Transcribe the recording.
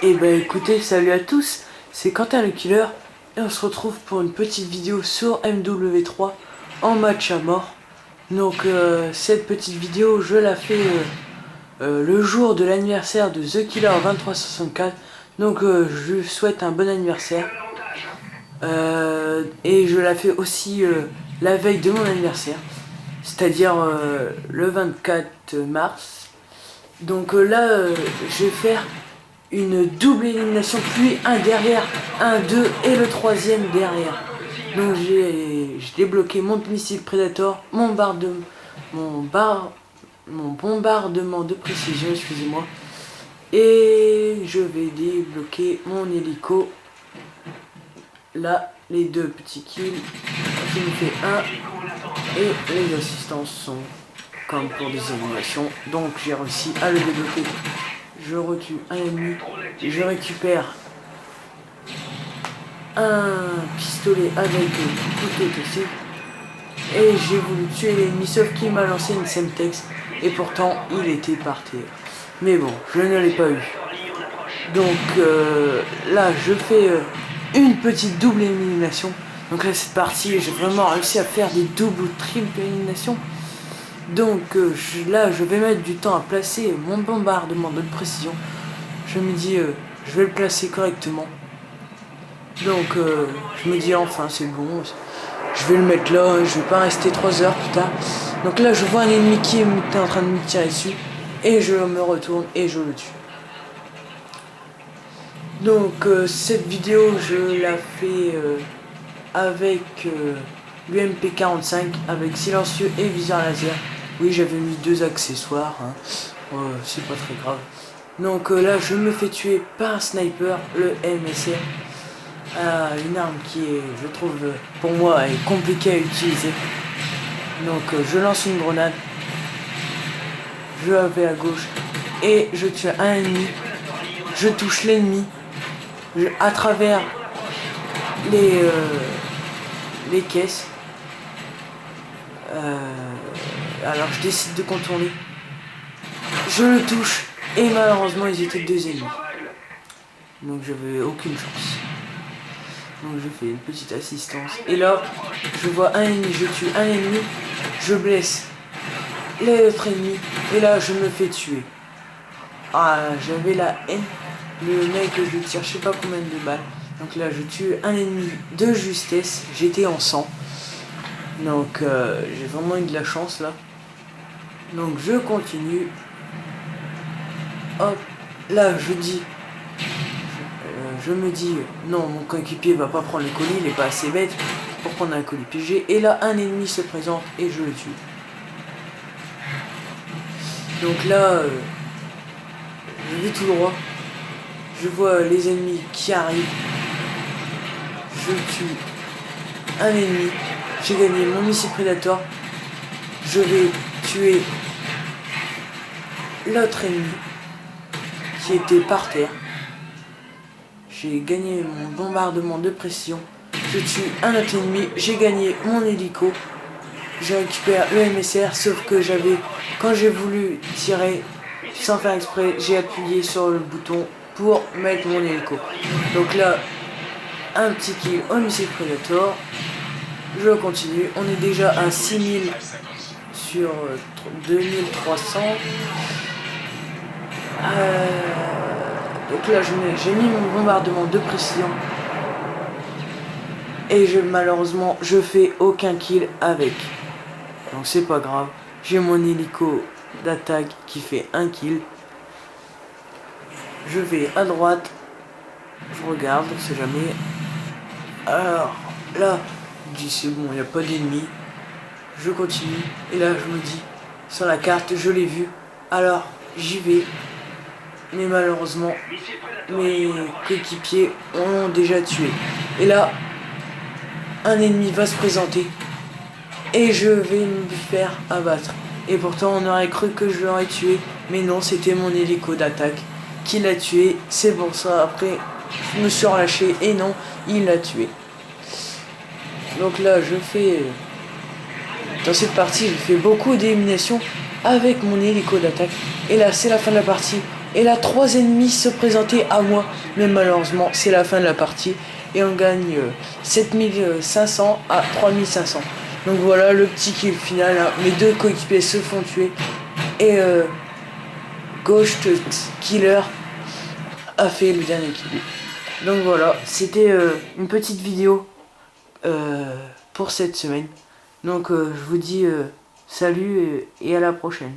Et bah écoutez, salut à tous, c'est Quentin le Killer et on se retrouve pour une petite vidéo sur MW3 en match à mort. Donc cette petite vidéo je la fais le jour de l'anniversaire de The Killer 2364. Donc je lui souhaite un bon anniversaire. Et je la fais aussi la veille de mon anniversaire, c'est-à-dire le 24 mars. Donc là je vais faire une double élimination, puis un derrière, un 2 et le troisième derrière. Donc j'ai débloqué mon missile Predator, mon bombardement de précision, excusez-moi. Et je vais débloquer mon hélico. Là, les deux petits kills, qui me fait 1. Et les assistances sont comme pour des éliminations. Donc j'ai réussi à le débloquer. Je retue un ennemi, je récupère un pistolet avec couteau aussi. Et j'ai voulu tuer l'ennemi, sauf qu'il m'a lancé une Semtex. Et pourtant, il était par terre. Mais bon, je ne l'ai pas eu. Donc là, je fais une petite double élimination. Donc là, cette partie, j'ai vraiment réussi à faire des doubles ou triples éliminations. Donc là, je vais mettre du temps à placer mon bombardement de précision. Je me dis, je vais le placer correctement. Donc je me dis, enfin, c'est bon. Je vais le mettre là, je vais pas rester 3 heures plus tard. Donc là, je vois un ennemi qui est en train de me tirer dessus. Et je me retourne et je le tue. Donc cette vidéo, je la fais avec l'UMP 45, avec silencieux et viseur laser. Oui, j'avais mis 2 accessoires, hein. C'est pas très grave. Donc là, je me fais tuer par un sniper, le MSR. Une arme qui est, je trouve, pour moi, est compliquée à utiliser. Donc je lance une grenade, je vais à gauche et je tue un ennemi. Je touche l'ennemi à travers les caisses. Alors je décide de contourner. Je le touche et malheureusement ils étaient 2 ennemis. Donc j'avais aucune chance. Donc je fais une petite assistance. Et là, je vois un ennemi, je tue un ennemi, je blesse l'autre ennemi et là je me fais tuer. Ah, j'avais la haine. Le mec, je tire je sais pas combien de balles. Donc là je tue un ennemi de justesse. J'étais en sang. Donc j'ai vraiment eu de la chance là. Donc je continue. Hop, là je dis, je me dis, non, mon coéquipier va pas prendre le colis, il est pas assez bête pour prendre un colis piégé. Et là un ennemi se présente et je le tue. Donc là, je vais tout droit. Je vois les ennemis qui arrivent. Je tue un ennemi. J'ai gagné mon missile Predator. Je vais tuer l'autre ennemi qui était par terre. J'ai gagné mon bombardement de pression. Je tue un autre ennemi. J'ai gagné mon hélico. Je récupère le MSR, sauf que quand j'ai voulu tirer sans faire exprès, j'ai appuyé sur le bouton pour mettre mon hélico. Donc là, un petit kill au missile Predator. Je continue. On est déjà à 6000 sur 2300. Donc là, j'ai mis mon bombardement de précision. Et malheureusement, je fais aucun kill avec. Donc c'est pas grave. J'ai mon hélico d'attaque qui fait un kill. Je vais à droite. Je regarde, on sait jamais. Alors là, je dis c'est bon, il n'y a pas d'ennemis. Je continue. Et là, je me dis, sur la carte, je l'ai vu. Alors, j'y vais. Mais malheureusement, mes coéquipiers ont déjà tué. Et là, un ennemi va se présenter. Et je vais me faire abattre. Et pourtant, on aurait cru que je l'aurais tué. Mais non, c'était mon hélico d'attaque qui l'a tué. C'est pour ça, après, je me suis relâché. Et non, il l'a tué. Donc là, je fais... Dans cette partie, j'ai fait beaucoup d'éliminations avec mon hélico d'attaque. Et là, c'est la fin de la partie. Et la 3 ennemis se présentaient à moi. Mais malheureusement, c'est la fin de la partie. Et on gagne 7500 à 3500. Donc voilà le petit kill final. Hein. Mes 2 coéquipiers se font tuer. Et Ghost Killer a fait le dernier kill. Donc voilà, c'était une petite vidéo pour cette semaine. Donc je vous dis salut et à la prochaine.